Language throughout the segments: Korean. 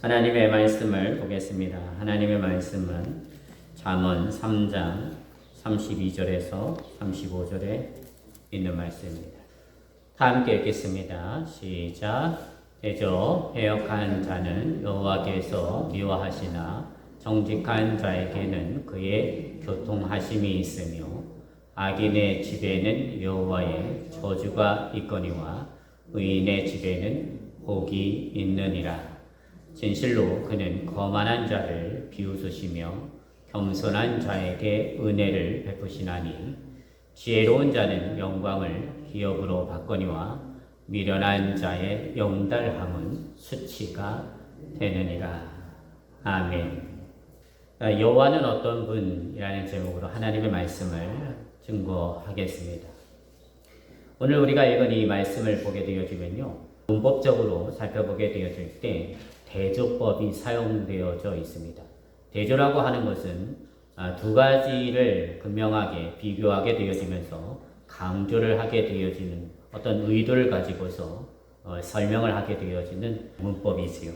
하나님의 말씀을 보겠습니다. 하나님의 말씀은 잠언 3장 32절에서 35절에 있는 말씀입니다. 다 함께 읽겠습니다. 시작. 대저 패역한 자는 여호와께서 미워하시나 정직한 자에게는 그의 교통하심이 있으며 악인의 집에는 여호와의 저주가 있거니와 의인의 집에는 복이 있느니라. 진실로 그는 거만한 자를 비웃으시며 겸손한 자에게 은혜를 베푸시나니 지혜로운 자는 영광을 기업으로 받거니와 미련한 자의 영달함은 수치가 되느니라. 아멘. 여호와는 어떤 분이라는 제목으로 하나님의 말씀을 증거하겠습니다. 오늘 우리가 읽은 이 말씀을 보게 되어지면요, 문법적으로 살펴보게 되어질 때 대조법이 사용되어져 있습니다. 대조라고 하는 것은 두 가지를 분명하게 비교하게 되어지면서 강조를 하게 되어지는 어떤 의도를 가지고서 설명을 하게 되어지는 문법이지요.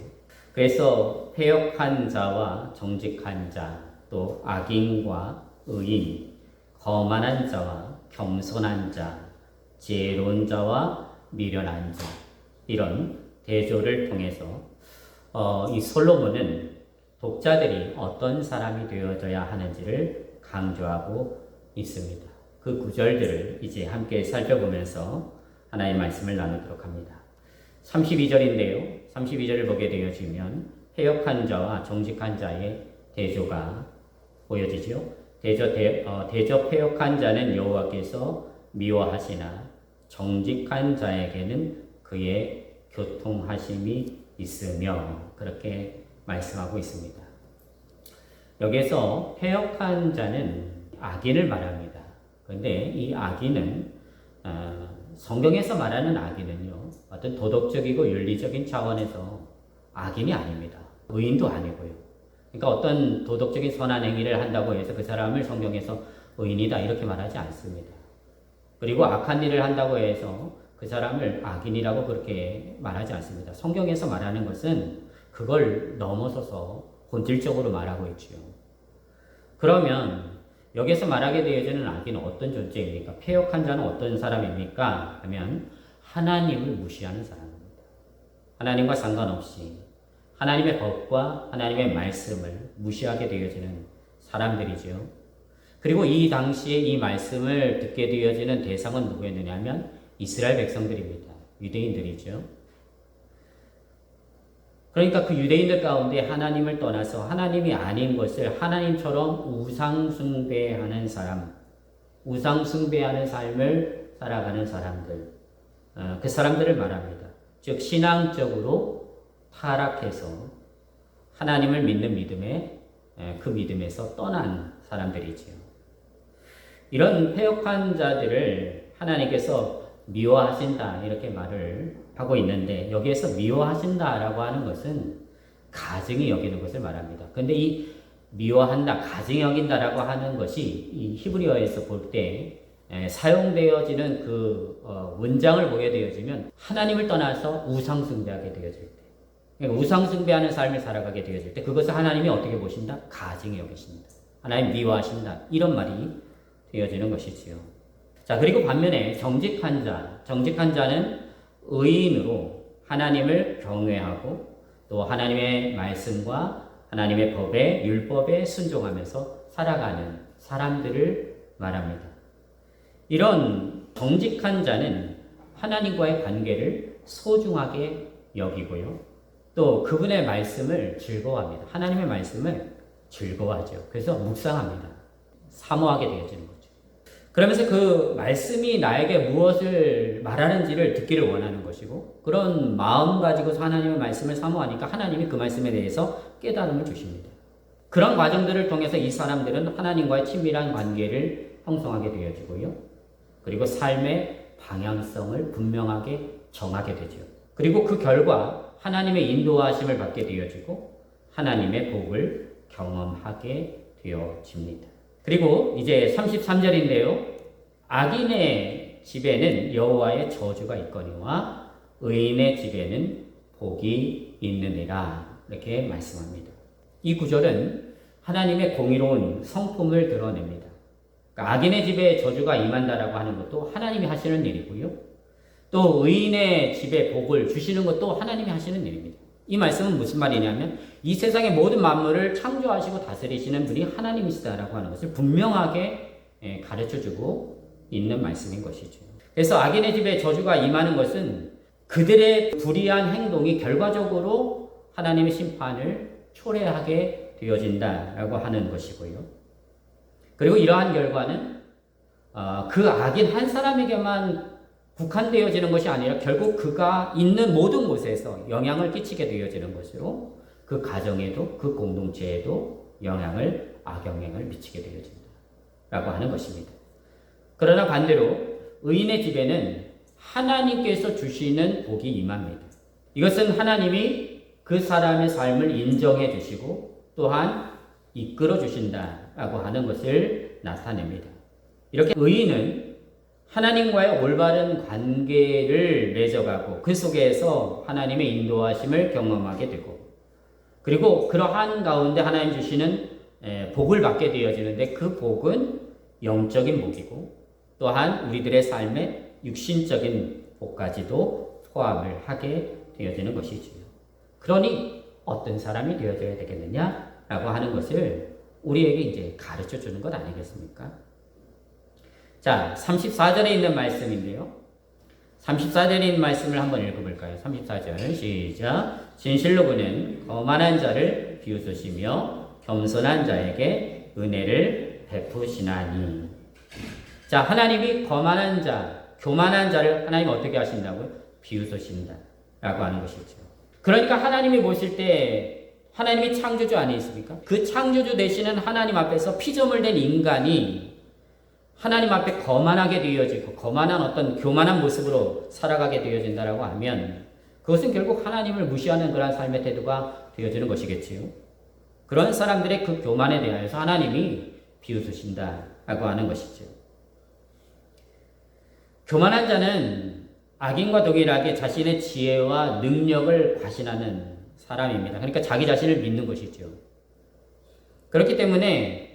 그래서 패역한 자와 정직한 자, 또 악인과 의인, 거만한 자와 겸손한 자, 지혜로운 자와 미련한 자, 이런 대조를 통해서 이 솔로몬은 독자들이 어떤 사람이 되어져야 하는지를 강조하고 있습니다. 그 구절들을 이제 함께 살펴보면서 하나님의 말씀을 나누도록 합니다. 32절인데요. 32절을 보게 되어지면 패역한 자와 정직한 자의 대조가 보여지죠. 대저 패역한 자는 여호와께서 미워하시나 정직한 자에게는 그의 교통하심이 있으며, 그렇게 말씀하고 있습니다. 여기서 패역한 자는 악인을 말합니다. 그런데 이 악인은 성경에서 말하는 악인은요, 어떤 도덕적이고 윤리적인 차원에서 악인이 아닙니다. 의인도 아니고요. 그러니까 어떤 도덕적인 선한 행위를 한다고 해서 그 사람을 성경에서 의인이다 이렇게 말하지 않습니다. 그리고 악한 일을 한다고 해서 그 사람을 악인이라고 그렇게 말하지 않습니다. 성경에서 말하는 것은 그걸 넘어서서 본질적으로 말하고 있지요. 그러면 여기서 말하게 되어지는 악인은 어떤 존재입니까? 패역한 자는 어떤 사람입니까? 하면 하나님을 무시하는 사람입니다. 하나님과 상관없이 하나님의 법과 하나님의 말씀을 무시하게 되어지는 사람들이지요. 그리고 이 당시에 이 말씀을 듣게 되어지는 대상은 누구였느냐 하면 이스라엘 백성들입니다. 유대인들이죠. 그러니까 그 유대인들 가운데 하나님을 떠나서 하나님이 아닌 것을 하나님처럼 우상숭배하는 사람, 우상숭배하는 삶을 살아가는 사람들, 그 사람들을 말합니다. 즉 신앙적으로 타락해서 하나님을 믿는 믿음에 그 믿음에서 떠난 사람들이지요. 이런 패역한 자들을 하나님께서 미워하신다 이렇게 말을 하고 있는데, 여기에서 미워하신다라고 하는 것은 가증히 여기는 것을 말합니다. 그런데 이 미워한다, 가증히 여긴다라고 하는 것이 이 히브리어에서 볼 때 사용되어지는 그 문장을 보게 되어지면 하나님을 떠나서 우상숭배하게 되어질 때, 그러니까 우상숭배하는 삶을 살아가게 되어질 때 그것을 하나님이 어떻게 보신다? 가증히 여기신다. 하나님 미워하신다. 이런 말이 되어지는 것이지요. 자, 그리고 반면에 정직한 자는 의인으로 하나님을 경외하고 또 하나님의 말씀과 하나님의 법에, 율법에 순종하면서 살아가는 사람들을 말합니다. 이런 정직한 자는 하나님과의 관계를 소중하게 여기고요. 또 그분의 말씀을 즐거워합니다. 하나님의 말씀을 즐거워하죠. 그래서 묵상합니다. 사모하게 되어지는 거죠. 그러면서 그 말씀이 나에게 무엇을 말하는지를 듣기를 원하는 것이고, 그런 마음 가지고서 하나님의 말씀을 사모하니까 하나님이 그 말씀에 대해서 깨달음을 주십니다. 그런 과정들을 통해서 이 사람들은 하나님과의 친밀한 관계를 형성하게 되어지고요. 그리고 삶의 방향성을 분명하게 정하게 되죠. 그리고 그 결과 하나님의 인도하심을 받게 되어지고 하나님의 복을 경험하게 되어집니다. 그리고 이제 33절인데요. 악인의 집에는 여호와의 저주가 있거니와 의인의 집에는 복이 있느니라. 이렇게 말씀합니다. 이 구절은 하나님의 공의로운 성품을 드러냅니다. 그러니까 악인의 집에 저주가 임한다라고 하는 것도 하나님이 하시는 일이고요. 또 의인의 집에 복을 주시는 것도 하나님이 하시는 일입니다. 이 말씀은 무슨 말이냐면 이 세상의 모든 만물을 창조하시고 다스리시는 분이 하나님이시다라고 하는 것을 분명하게 가르쳐주고 있는 말씀인 것이죠. 그래서 악인의 집에 저주가 임하는 것은 그들의 불의한 행동이 결과적으로 하나님의 심판을 초래하게 되어진다라고 하는 것이고요. 그리고 이러한 결과는 그 악인 한 사람에게만 국한되어지는 것이 아니라 결국 그가 있는 모든 곳에서 영향을 끼치게 되어지는 것으로 그 가정에도 그 공동체에도 악영향을 미치게 되어진다라고 하는 것입니다. 그러나 반대로 의인의 집에는 하나님께서 주시는 복이 임합니다. 이것은 하나님이 그 사람의 삶을 인정해 주시고 또한 이끌어 주신다라고 하는 것을 나타냅니다. 이렇게 의인은 하나님과의 올바른 관계를 맺어가고 그 속에서 하나님의 인도하심을 경험하게 되고 그리고 그러한 가운데 하나님 주시는 복을 받게 되어지는데 그 복은 영적인 복이고 또한 우리들의 삶에 육신적인 복까지도 포함을 하게 되어지는 것이지요. 그러니 어떤 사람이 되어져야 되겠느냐라고 하는 것을 우리에게 이제 가르쳐 주는 것 아니겠습니까? 자, 34절에 있는 말씀인데요. 34절에 있는 말씀을 한번 읽어볼까요? 34절 시작. 진실로 그는 거만한 자를 비웃으시며 겸손한 자에게 은혜를 베푸시나니. 자, 하나님이 거만한 자, 교만한 자를 하나님 어떻게 하신다고요? 비웃으신다 라고 하는 것이죠. 그러니까 하나님이 보실 때 하나님이 창조주 아니십니까? 그 창조주 되시는 하나님 앞에서 피조물 된 인간이 하나님 앞에 거만하게 되어지고 거만한 어떤 교만한 모습으로 살아가게 되어진다라고 하면 그것은 결국 하나님을 무시하는 그런 삶의 태도가 되어지는 것이겠지요. 그런 사람들의 그 교만에 대하여서 하나님이 비웃으신다라고 하는 것이죠. 교만한 자는 악인과 동일하게 자신의 지혜와 능력을 과신하는 사람입니다. 그러니까 자기 자신을 믿는 것이죠. 그렇기 때문에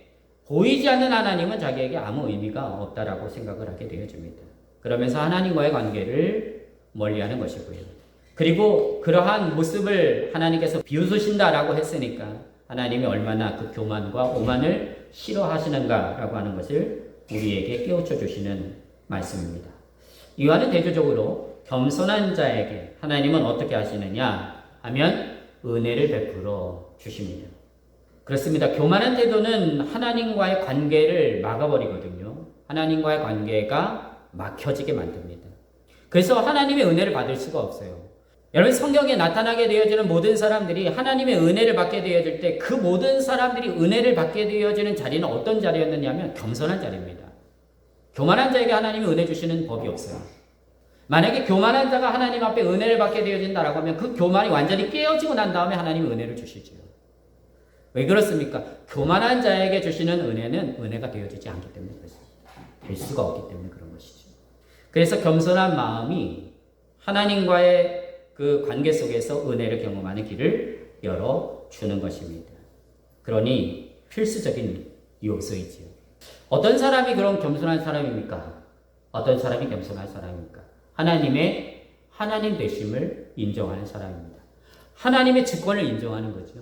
보이지 않는 하나님은 자기에게 아무 의미가 없다라고 생각을 하게 되어집니다. 그러면서 하나님과의 관계를 멀리하는 것이고요. 그리고 그러한 모습을 하나님께서 비웃으신다라고 했으니까 하나님이 얼마나 그 교만과 오만을 싫어하시는가라고 하는 것을 우리에게 깨우쳐 주시는 말씀입니다. 이와는 대조적으로 겸손한 자에게 하나님은 어떻게 하시느냐 하면 은혜를 베풀어 주십니다. 그렇습니다. 교만한 태도는 하나님과의 관계를 막아버리거든요. 하나님과의 관계가 막혀지게 만듭니다. 그래서 하나님의 은혜를 받을 수가 없어요. 여러분 성경에 나타나게 되어지는 모든 사람들이 하나님의 은혜를 받게 되어질 때 그 모든 사람들이 은혜를 받게 되어지는 자리는 어떤 자리였느냐면 겸손한 자리입니다. 교만한 자에게 하나님이 은혜 주시는 법이 없어요. 만약에 교만한 자가 하나님 앞에 은혜를 받게 되어진다라고 하면 그 교만이 완전히 깨어지고 난 다음에 하나님이 은혜를 주시죠. 왜 그렇습니까? 교만한 자에게 주시는 은혜는 은혜가 되어지지 않기 때문에 그렇습니다. 될 수가 없기 때문에 그런 것이죠. 그래서 겸손한 마음이 하나님과의 그 관계 속에서 은혜를 경험하는 길을 열어주는 것입니다. 그러니 필수적인 요소이지요. 어떤 사람이 그런 겸손한 사람입니까? 어떤 사람이 겸손한 사람입니까? 하나님 되심을 인정하는 사람입니다. 하나님의 주권을 인정하는 거죠.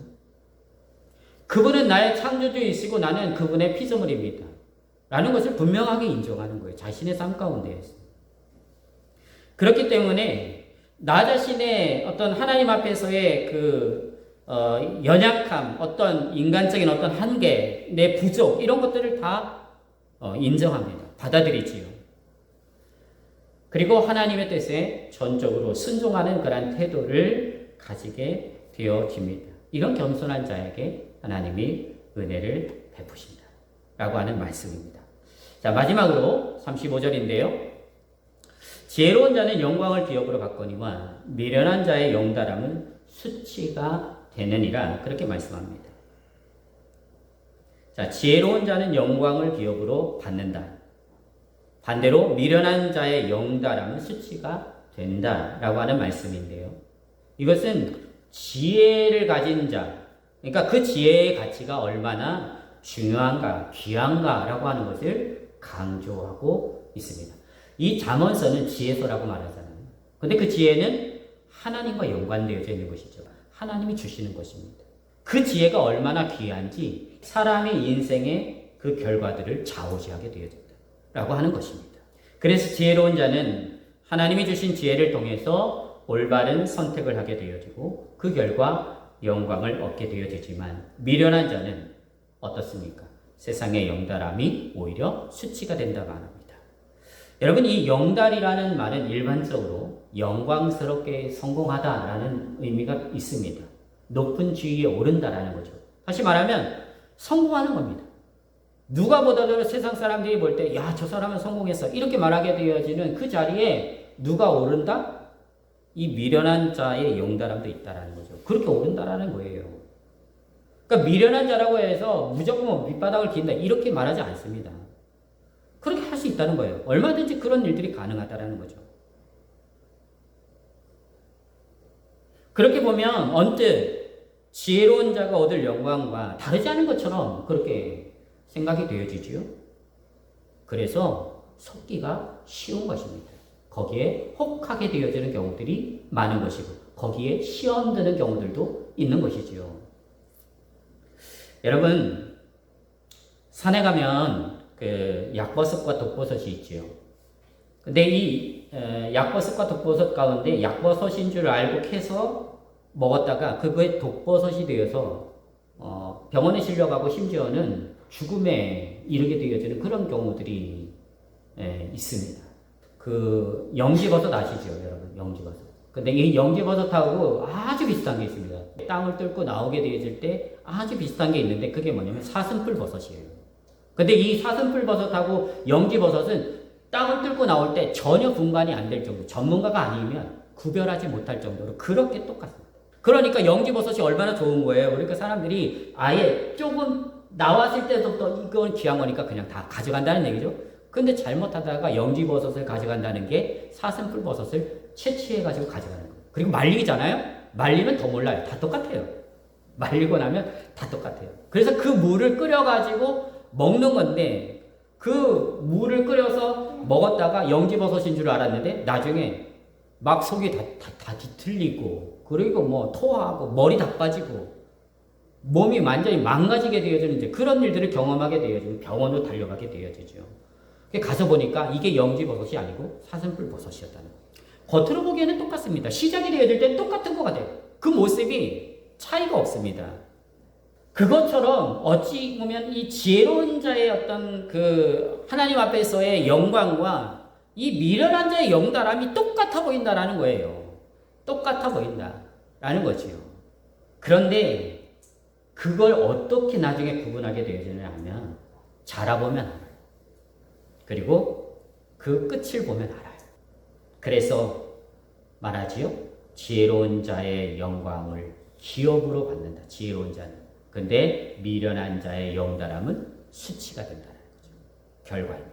그분은 나의 창조주이시고 나는 그분의 피조물입니다. 라는 것을 분명하게 인정하는 거예요. 자신의 삶 가운데에서. 그렇기 때문에 나 자신의 어떤 하나님 앞에서의 연약함, 어떤 인간적인 어떤 한계, 내 부족, 이런 것들을 다 인정합니다. 받아들이지요. 그리고 하나님의 뜻에 전적으로 순종하는 그런 태도를 가지게 되어집니다. 이런 겸손한 자에게 하나님이 은혜를 베푸신다 라고 하는 말씀입니다. 자, 마지막으로 35절인데요. 지혜로운 자는 영광을 기업으로 받거니와 미련한 자의 용달함은 수치가 되느니라 그렇게 말씀합니다. 자, 지혜로운 자는 영광을 기업으로 받는다. 반대로 미련한 자의 용달함은 수치가 된다라고 하는 말씀인데요. 이것은 지혜를 가진 자, 그러니까 그 지혜의 가치가 얼마나 중요한가, 귀한가라고 하는 것을 강조하고 있습니다. 이 잠언서는 지혜서라고 말하잖아요. 근데 그 지혜는 하나님과 연관되어져 있는 것이죠. 하나님이 주시는 것입니다. 그 지혜가 얼마나 귀한지 사람의 인생의 그 결과들을 좌우지하게 되어진다라고 하는 것입니다. 그래서 지혜로운 자는 하나님이 주신 지혜를 통해서 올바른 선택을 하게 되어지고 그 결과 영광을 얻게 되어지지만 미련한 자는 어떻습니까? 세상의 영달함이 오히려 수치가 된다고 합니다. 여러분, 이 영달이라는 말은 일반적으로 영광스럽게 성공하다라는 의미가 있습니다. 높은 지위에 오른다라는 거죠. 다시 말하면 성공하는 겁니다. 누가 보더라도 세상 사람들이 볼 때 야, 저 사람은 성공했어 이렇게 말하게 되어지는 그 자리에 누가 오른다? 이 미련한 자의 영달함도 있다라는 거죠. 그렇게 오른다라는 거예요. 그러니까 미련한 자라고 해서 무조건 밑바닥을 긴다 이렇게 말하지 않습니다. 그렇게 할 수 있다는 거예요. 얼마든지 그런 일들이 가능하다라는 거죠. 그렇게 보면 언뜻 지혜로운 자가 얻을 영광과 다르지 않은 것처럼 그렇게 생각이 되어지지요. 그래서 속기가 쉬운 것입니다. 거기에 혹하게 되어지는 경우들이 많은 것이고 거기에 시험 드는 경우들도 있는 것이지요. 여러분, 산에 가면 그 약버섯과 독버섯이 있지요. 근데 이 약버섯과 독버섯 가운데 약버섯인 줄 알고 캐서 먹었다가 그거에 독버섯이 되어서 병원에 실려가고 심지어는 죽음에 이르게 되어지는 그런 경우들이 있습니다. 그 영지버섯 아시죠, 여러분? 영지버섯. 근데 이 영지버섯하고 아주 비슷한 게 있습니다. 땅을 뚫고 나오게 되어질 때 아주 비슷한 게 있는데 그게 뭐냐면 사슴뿔 버섯이에요. 근데 이 사슴뿔 버섯하고 영지버섯은 땅을 뚫고 나올 때 전혀 분간이 안 될 정도, 전문가가 아니면 구별하지 못할 정도로 그렇게 똑같습니다. 그러니까 영지버섯이 얼마나 좋은 거예요. 그러니까 사람들이 아예 조금 나왔을 때부터 이건 귀한 거니까 그냥 다 가져간다는 얘기죠. 근데 잘못하다가 영지버섯을 가져간다는 게 사슴뿔 버섯을 채취해가지고 가져가는 거예요. 그리고 말리잖아요. 말리면 더 몰라요. 다 똑같아요. 말리고 나면 다 똑같아요. 그래서 그 물을 끓여가지고 먹는 건데 그 물을 끓여서 먹었다가 영지버섯인 줄 알았는데 나중에 막 속이 다 뒤틀리고 그리고 뭐 토하고 머리 다 빠지고 몸이 완전히 망가지게 되어지는 이제 그런 일들을 경험하게 되어지고 병원으로 달려가게 되어지죠. 가서 보니까 이게 영지버섯이 아니고 사슴뿔 버섯이었다는 거예요. 겉으로 보기에는 똑같습니다. 시작이 되어질 때 똑같은 것 같아요. 그 모습이 차이가 없습니다. 그것처럼 어찌 보면 이 지혜로운 자의 어떤 그 하나님 앞에서의 영광과 이 미련한 자의 영달함이 똑같아 보인다라는 거예요. 똑같아 보인다라는 거지요. 그런데 그걸 어떻게 나중에 구분하게 되어지느냐 하면 자라보면 알아요. 그리고 그 끝을 보면 알아요. 그래서 말하지요. 지혜로운 자의 영광을 기업으로 받는다. 지혜로운 자는. 근데 미련한 자의 영달함은 수치가 된다는 거죠. 결과입니다.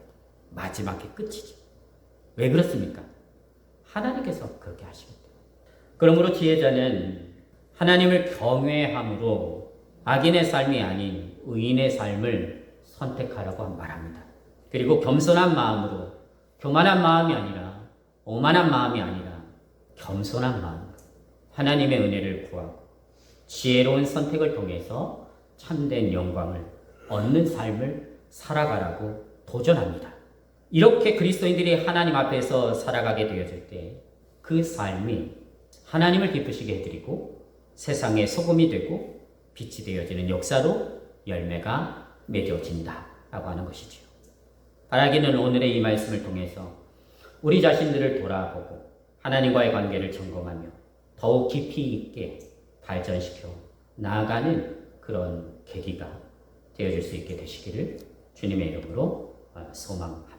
마지막에 끝이죠. 왜 그렇습니까? 하나님께서 그렇게 하시기 때문에. 그러므로 지혜자는 하나님을 경외함으로 악인의 삶이 아닌 의인의 삶을 선택하라고 말합니다. 그리고 겸손한 마음으로, 교만한 마음이 아니라, 오만한 마음이 아니라 겸손한 마음으로 하나님의 은혜를 구하고 지혜로운 선택을 통해서 참된 영광을 얻는 삶을 살아가라고 도전합니다. 이렇게 그리스도인들이 하나님 앞에서 살아가게 되어질 때 그 삶이 하나님을 기쁘시게 해드리고 세상의 소금이 되고 빛이 되어지는 역사로 열매가 맺어진다라고 하는 것이지요. 바라기는 오늘의 이 말씀을 통해서 우리 자신들을 돌아보고 하나님과의 관계를 점검하며 더욱 깊이 있게 발전시켜 나아가는 그런 계기가 되어질 수 있게 되시기를 주님의 이름으로 소망합니다.